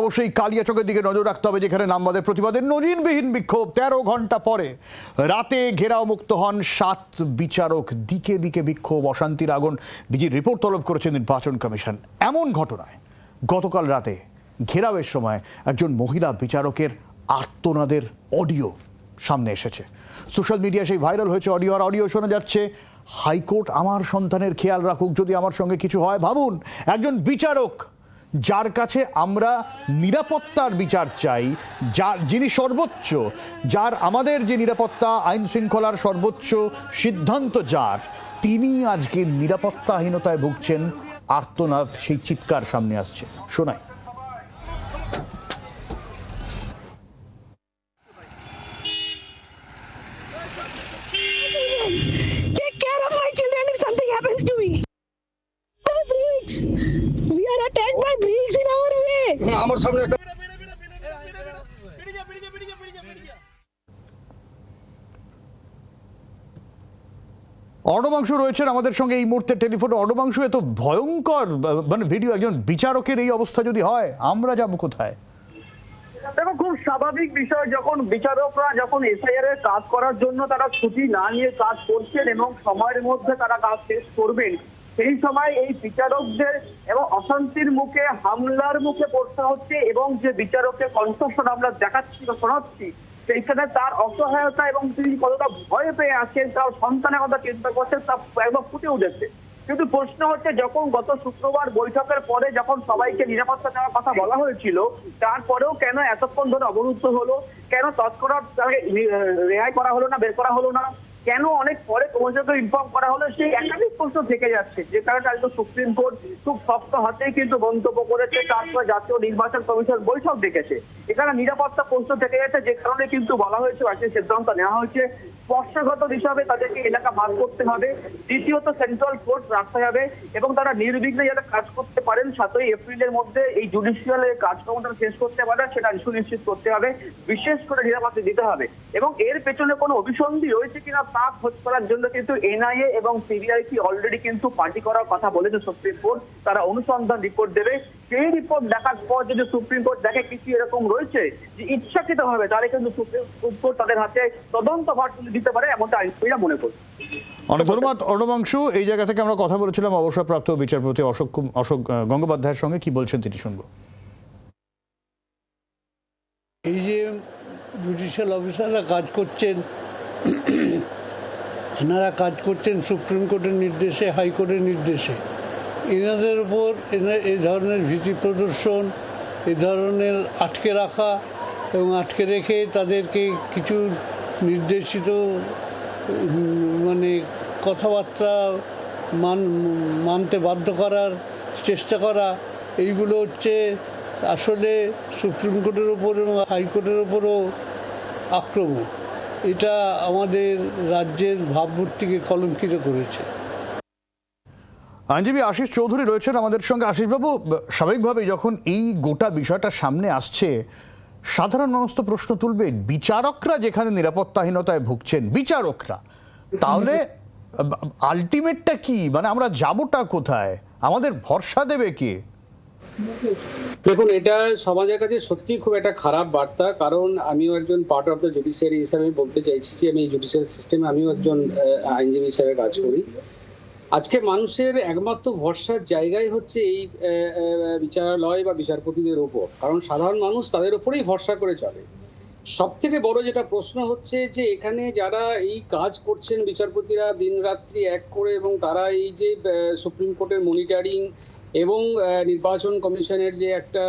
অবশ্যই কালিয়াচকের দিকে নজর রাখতে হবে, যেখানে নামবাদের প্রতিবাদের নজিরবিহীন বিক্ষোভ। 13 ঘন্টা পরে রাতে ঘেরাও মুক্ত হন 7 বিচারক। দিকে দিকে বিক্ষোভ, অশান্তির আগুন। ডিজির রিপোর্ট তলব করেছে নির্বাচন কমিশন। এমন ঘটনায় গতকাল রাতে ঘেরাওয়ের সময় একজন মহিলা বিচারকের আর্তনাদের অডিও সামনে এসেছে। সোশ্যাল মিডিয়ায় সেই ভাইরাল হয়েছে অডিও। আর অডিও শোনা যাচ্ছে, হাইকোর্ট আমার সন্তানের খেয়াল রাখুক যদি আমার সঙ্গে কিছু হয়। ভাবুন, একজন বিচারক যার কাছে আমরা নিরাপত্তার বিচার চাই, যিনি সর্বোচ্চ, যার আমাদের যে নিরাপত্তা আইন শৃঙ্খলার সর্বোচ্চ সিদ্ধান্ত যার, তিনি আজকে নিরাপত্তাহীনতায় ভুগছেন। আর্তনাদ, সেই চিৎকার সামনে আসছে। শোনাই। Take care of my children if something happens to me. My bricks. We are attacked by bricks in our way. আমার সামনে একটা অর্ণবাংশু রয়েছেন আমাদের সঙ্গে এই মুহূর্তে টেলিফোনে। অর্ণবাংশু, এত ভয়ঙ্কর মানে ভিডিও, একজন বিচারকের এই অবস্থা যদি হয়, আমরা যাব কোথায়? দেখো, খুব স্বাভাবিক বিষয়, যখন বিচারকরা যখন এসআইআর এর কাজ করার জন্য তারা ছুটি না নিয়ে কাজ করছেন এবং সময়ের মধ্যে তারা কাজ শেষ করবেন, সেই সময় এই বিচারকদের এবং অশান্তির মুখে, হামলার মুখে পড়তে হচ্ছে। এবং যে বিচারকের কণ্ঠস্বর আমরা দেখাচ্ছি বা শোনাচ্ছি, সেইখানে তার অসহায়তা এবং তিনি কতটা ভয় পেয়ে আছেন, তার সন্তানের কথা চিন্তা করছেন, তা একদম ফুটে উঠেছে। কিন্তু প্রশ্ন হচ্ছে, যখন গত শুক্রবার বৈঠকের পরে যখন সবাইকে নিরাপত্তা দেওয়ার কথা বলা হয়েছিল, তারপরেও কেন এতক্ষণ ধরে অবরুদ্ধ হলো? কেন তৎক্ষণাৎ তাকে রেহাই করা হলো না, বের করা হলো না? কেন অনেক পরে কমিশনকে ইনফর্ম করা হলো? সেই একাধিক প্রশ্ন থেকে যাচ্ছে, যে কারণে আজকে সুপ্রিম কোর্ট খুব শক্ত হাতেই কিন্তু মন্তব্য করেছে। তারপরে জাতীয় নির্বাচন কমিশন বৈঠক ডেকেছে। এখানে নিরাপত্তা প্রশ্ন থেকে যাচ্ছে, যে কারণে কিন্তু বলা হয়েছে, আজকে সিদ্ধান্ত নেওয়া হয়েছে স্পর্শগত হিসাবে তাদেরকে এলাকা ভাগ করতে হবে। দ্বিতীয়ত, সেন্ট্রাল ফোর্স রাখতে হবে এবং তারা নির্বিঘ্নে যাতে কাজ করতে পারেন 7ই এপ্রিলের মধ্যে এই জুডিশিয়ালের কাজকর্মটা শেষ করতে পারেন, সেটা সুনিশ্চিত করতে হবে। বিশেষ করে নিরাপত্তা দিতে হবে। এবং এর পেছনে কোনো অভিসন্ধি রয়েছে কিনা তা খোঁজ করার জন্য কিন্তু এনআইএ এবং সিবিআইসি অলরেডি কিন্তু পার্টি করার কথা বলেছে সুপ্রিম কোর্ট। তারা অনুসন্ধান রিপোর্ট দেবে। সেই রিপোর্ট দেখার পর যদি সুপ্রিম কোর্ট দেখে কিছু এরকম রয়েছে যে ইচ্ছাকৃত হবে, তাহলে কিন্তু সুপ্রিম কোর্ট তাদের হাতে তদন্ত ভার দিতে পারে, এমনটা আইনজীবীরা মনে করছে। অনেক ধন্যবাদ অর্ণবাংশু। এই জায়গা থেকে আমরা কথা বলেছিলাম অবসরপ্রাপ্ত বিচারপতি অশোক গঙ্গোপাধ্যায়ের সঙ্গে। কি বলছেন তিনি, শুনবো। এই যে জুডিশিয়াল অফিসাররা কাজ করছেন, এনারা কাজ করছেন সুপ্রিম কোর্টের নির্দেশে, হাইকোর্টের নির্দেশে। এনাদের উপর এই ধরনের ভীতি প্রদর্শন, এই ধরনের আটকে রাখা এবং আটকে রেখে তাদেরকে কিছু নির্দেশিত মানে কথাবার্তা মানতে বাধ্য করার চেষ্টা করা, এইগুলো হচ্ছে আসলে সুপ্রিম কোর্টের ওপর এবং হাইকোর্টের ওপরও আক্রমণ। এটা আমাদের রাজ্যের ভাবমূর্তিকে কলঙ্কিত করেছে। আইনজীবী আশিস চৌধুরী রয়েছেন আমাদের সঙ্গে। আশিসবাবু, স্বাভাবিকভাবেই যখন এই গোটা বিষয়টা সামনে আসছে, সাধারণ মানুষ তো প্রশ্ন তুলবে, বিচারকরা যেখানে নিরাপত্তাহীনতায় ভুগছেন, বিচারকরা, তাহলে আলটিমেটটা কি? মানে আমরা যাবোটা কোথায়? আমাদের ভরসা দেবে কে? দেখুন, এটা সমাজের কাছে সত্যি খুব একটা খারাপ বার্তা। কারণ আমিও একজন পার্ট অফ দ্য জুডিশিয়ারি হিসাবে বলতে চাইছি যে আমি জুডিশিয়াল সিস্টেমে আমিও একজন আইনজীবী হিসাবে কাজ করি। আজকে মানুষের একমাত্র ভরসার জায়গায় হচ্ছে এই বিচারালয় বা বিচারপতিদের ওপর। কারণ সাধারণ মানুষ তাদের ওপরেই ভরসা করে চলে। সব থেকে বড় যেটা প্রশ্ন হচ্ছে যে এখানে যারা এই কাজ করছেন বিচারপতিরা দিনরাত্রি এক করে, এবং তারা এই যে সুপ্রিম কোর্টের মনিটরিং এবং নির্বাচন কমিশনের যে একটা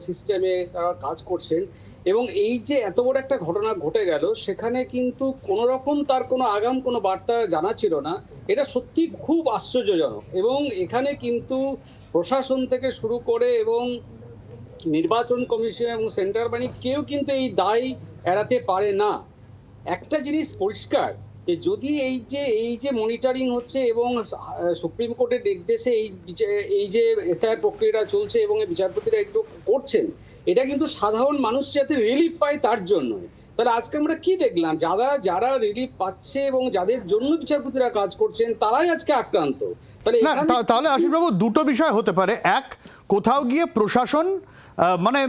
সিস্টেমে তারা কাজ করছেন, এবং এই যে এত বড় একটা ঘটনা ঘটে গেল, সেখানে কিন্তু কোনো রকম তার কোনো আগাম কোনো বার্তা জানা ছিল না। এটা সত্যি খুব আশ্চর্যজনক। এবং এখানে কিন্তু প্রশাসন থেকে শুরু করে এবং নির্বাচন কমিশন এবং সেন্ট্রাল বাহিনী কেউ কিন্তু এই দায় এড়াতে পারে না। একটা জিনিস পরিষ্কার, যে যদি এই যে মনিটরিং হচ্ছে এবং সুপ্রিম কোর্টের নির্দেশে এই যে এসআইআর প্রক্রিয়াটা চলছে এবং বিচারপতিরা এগুলো করছেন, এটা কিন্তু সাধারণ মানুষ যাতে রিলিফ পায় তার জন্য। তাহলে আজকে আমরা কি দেখলাম? যারা রিলিফ পাচ্ছে এবং যাদের জন্য বিচারপতিরা কাজ করছেন, তারাই আজকে আক্রান্ত। তাহলে আশিসবাবু, দুটো বিষয় হতে পারে। এক, কোথাও গিয়ে প্রশাসন মানে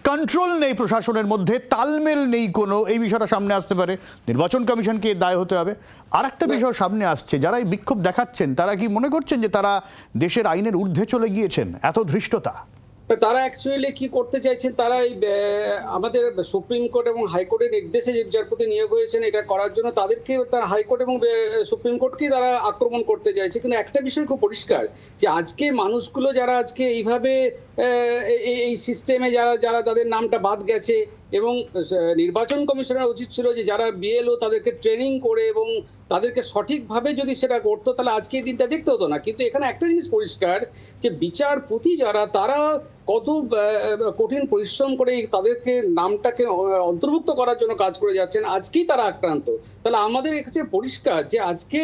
কন্ট্রোল নেই প্রশাসনের মধ্যে, তালমেল নেই কোনো, এই বিষয়টা সামনে আসতে পারে। নির্বাচন কমিশনকে দায় হতে হবে। আর একটা বিষয় সামনে আসছে, যারা এই বিক্ষোভ দেখাচ্ছেন তারা কি মনে করছেন যে তারা দেশের আইনের ঊর্ধ্বে চলে গিয়েছেন? এত ধৃষ্টতা। তারা অ্যাকচুয়ালি কি করতে চাইছেন, তারা এই আমাদের সুপ্রিম কোর্ট এবং হাইকোর্টের নির্দেশে যে বিচারপতি নিয়োগ হয়েছেন এটা করার জন্য তাদেরকে, তারা হাইকোর্ট এবং সুপ্রিম কোর্টকেই তারা আক্রমণ করতে চাইছে। কিন্তু একটা বিষয় খুব পরিষ্কার যে আজকে মানুষগুলো যারা আজকে এইভাবে এই সিস্টেমে যারা যারা তাদের নামটা বাদ গেছে, এবং নির্বাচন কমিশনের উচিত ছিল যে যারা বিএলও তাদেরকে ট্রেনিং করে এবং তাদেরকে সঠিকভাবে যদি সেটা করতো তাহলে আজকে এই দিনটা দেখতে হতো না। কিন্তু এখানে একটা জিনিস পরিষ্কার যে বিচারপতি যারা, তারা কত কঠিন পরিশ্রম করে তাদেরকে নামটাকে অন্তর্ভুক্ত করার জন্য কাজ করে যাচ্ছেন, আজকেই তারা আক্রান্ত। তাহলে আমাদের কাছে পরিষ্কার যে আজকে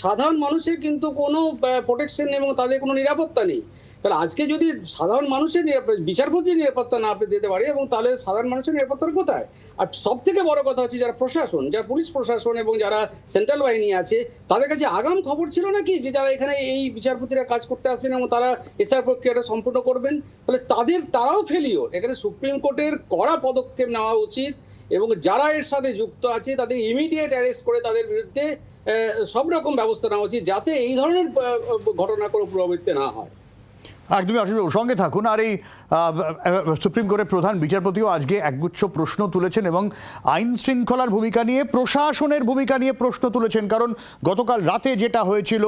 সাধারণ মানুষের কিন্তু কোনো প্রোটেকশন এবং তাদের কোনো নিরাপত্তা নেই। তাহলে আজকে যদি সাধারণ মানুষের বিচারপতির নিরাপত্তা না দিতে পারে, এবং তাহলে সাধারণ মানুষের নিরাপত্তা কোথায়? আর সব থেকে বড় কথা হচ্ছে যারা প্রশাসন, যারা পুলিশ প্রশাসন এবং যারা সেন্ট্রাল বাহিনী আছে, তাদের কাছে আগাম খবর ছিল নাকি যে যারা এখানে এই বিচারপতিরা কাজ করতে আসবেন এবং তারা এসআর প্রক্রিয়াটা সম্পূর্ণ করবেন? তাহলে তারাও ফেলিওর। এখানে সুপ্রিম কোর্টের কড়া পদক্ষেপ নেওয়া উচিত, এবং যারা এর সাথে যুক্ত আছে তাদের ইমিডিয়েট অ্যারেস্ট করে তাদের বিরুদ্ধে সব রকম ব্যবস্থা নেওয়া উচিত, যাতে এই ধরনের ঘটনা কোনো পুনরাবৃত্তি না হয়। একদমই অসুবিধা, সঙ্গে থাকুন। আর এই সুপ্রিম কোর্টের প্রধান বিচারপতিও আজকে একগুচ্ছ প্রশ্ন তুলেছেন এবং আইন শৃঙ্খলার ভূমিকা নিয়ে, প্রশাসনের ভূমিকা নিয়ে প্রশ্ন তুলেছেন। কারণ গতকাল রাতে যেটা হয়েছিল,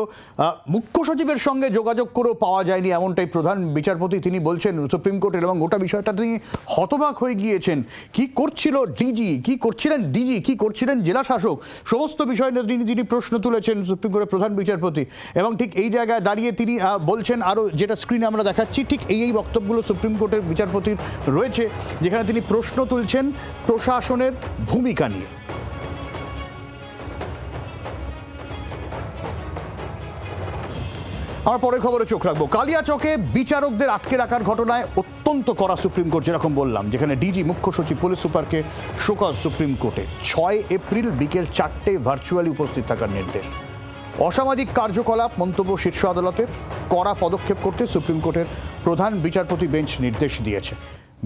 মুখ্য সচিবের সঙ্গে যোগাযোগ করেও পাওয়া যায়নি, এমনটাই প্রধান বিচারপতি তিনি বলছেন সুপ্রিম কোর্টের, এবং গোটা বিষয়টা তিনি হতবাক হয়ে গিয়েছেন। কি করছিল ডিজি, কি করছিলেন ডিজি, কি করছিলেন জেলা শাসক, সমস্ত বিষয় নিয়ে তিনি প্রশ্ন তুলেছেন সুপ্রিম কোর্টের প্রধান বিচারপতি। এবং ঠিক এই জায়গায় দাঁড়িয়ে তিনি বলছেন, আরও যেটা স্ক্রিনে আমরা দেখাচ্ছি, ঠিক এই বক্তব্যগুলো সুপ্রিম কোর্টের বিচারপতির রয়েছে, যেখানে তিনি প্রশ্ন তুলছেন প্রশাসনের ভূমিকা নিয়ে। আমার পরের খবরে চোখ রাখবো। কালিয়াচকে বিচারকদের আটকে রাখার ঘটনায় অত্যন্ত কড়া সুপ্রিম কোর্ট, যেরকম বললাম, যেখানে ডিজি, মুখ্য সচিব, পুলিশ সুপারকে শোকজ সুপ্রিম কোর্টে। 6 এপ্রিল বিকেল 4টে ভার্চুয়ালি উপস্থিত থাকার নির্দেশ। অসামাজিক কার্যকলাপ মন্তব্য শীর্ষ আদালতের, কড়া পদক্ষেপ করতে সুপ্রিম কোর্টের প্রধান বিচারপতি বেঞ্চ নির্দেশ দিয়েছে।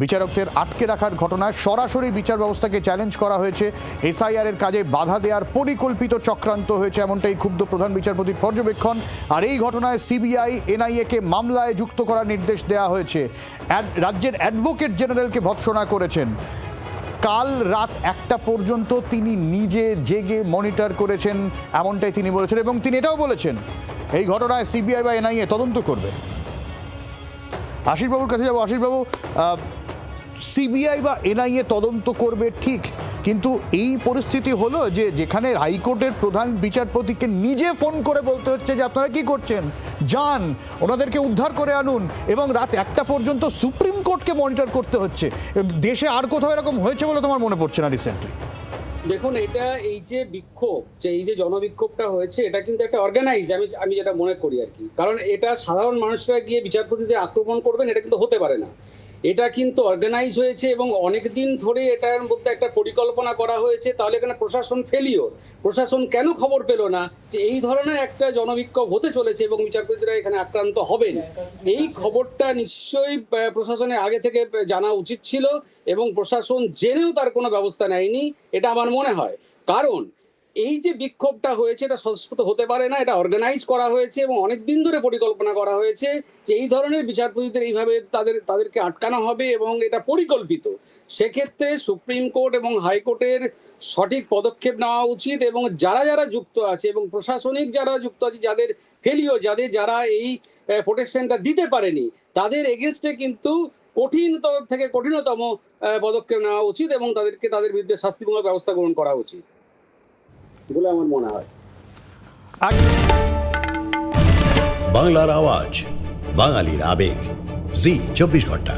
বিচারকদের আটকে রাখার ঘটনায় সরাসরি বিচার ব্যবস্থাকে চ্যালেঞ্জ করা হয়েছে। এসআইআর এর কাজে বাধা দেওয়ার পরিকল্পিত চক্রান্ত হয়েছে, এমনটাই ক্ষুব্ধ প্রধান বিচারপতির পর্যবেক্ষণ। আর এই ঘটনায় সিবিআই, এনআইএকে মামলায় যুক্ত করার নির্দেশ দেওয়া হয়েছে। রাজ্যের অ্যাডভোকেট জেনারেলকে ভৎসনা করেছেন। কাল রাত 1টা পর্যন্ত তিনি নিজে জেগে মনিটর করেছেন, এমনটাই তিনি বলেছেন। এবং তিনি এটাও বলেছেন এই ঘটনায় সিবিআই বা এনআইএ তদন্ত করবে। আশিসবাবুর কাছে যাবো। আশিসবাবু, সিবিআই বা এনআইএ তদন্ত করবে ঠিক, কিন্তু এই পরিস্থিতি হলো যে যেখানে হাইকোর্টের প্রধান বিচারপতিকে নিজে ফোন করে বলতে হচ্ছে যে আপনারা কি করছেন, যান ওনাদেরকে উদ্ধার করে আনুন, এবং রাত 1টা পর্যন্ত সুপ্রিম কোর্টকে মনিটর করতে হচ্ছে। দেশে আর কোথাও এরকম হয়েছে বলে তোমার মনে পড়ছে না রিসেন্টলি? দেখুন, এটা এই যে বিক্ষোভ, যে এই যে জনবিক্ষোভটা হয়েছে, এটা কিন্তু একটা অর্গানাইজ, আমি যেটা মনে করি আর কি। কারণ এটা সাধারণ মানুষরা গিয়ে বিচারপতিদের আক্রমণ করবেন, এটা কিন্তু হতে পারে না। এটা কিন্তু অর্গানাইজ হয়েছে এবং অনেক দিন ধরে এটার মধ্যে একটা পরিকল্পনা করা হয়েছে। তাহলে এখানে প্রশাসন ফেলিওর। প্রশাসন কেন খবর পেল না যে এই ধরনের একটা জনবিক্ষোভ হতে চলেছে এবং বিচারপতিরা এখানে আক্রান্ত হবেন? এই খবরটা নিশ্চয়ই প্রশাসনের আগে থেকে জানা উচিত ছিল, এবং প্রশাসন জেনেও তার কোনো ব্যবস্থা নেয়নি, এটা আমার মনে হয়। কারণ এই যে বিক্ষোভটা হয়েছে এটা স্বতঃস্ফূর্ত হতে পারে না, এটা অর্গানাইজ করা হয়েছে এবং অনেক দিন ধরে পরিকল্পনা করা হয়েছে যে এই ধরনের বিচারপতিদের এইভাবে তাদেরকে আটকানো হবে, এবং এটা পরিকল্পিত। সেক্ষেত্রে সুপ্রিম কোর্ট এবং হাইকোর্টের সঠিক পদক্ষেপ নেওয়া উচিত, এবং যারা যারা যুক্ত আছে এবং প্রশাসনিক যারা যুক্ত আছে, যাদের ফেলিও, যারা এই প্রোটেকশনটা দিতে পারেনি, তাদের এগেনস্টে কিন্তু কঠিনতম থেকে কঠিনতম পদক্ষেপ নেওয়া উচিত, এবং তাদের বিরুদ্ধে শাস্তিমূলক ব্যবস্থা গ্রহণ করা উচিত বলে আমার মনে হয়। বাংলার আওয়াজ, বাঙালির আবেগ, জি 24 ঘন্টা।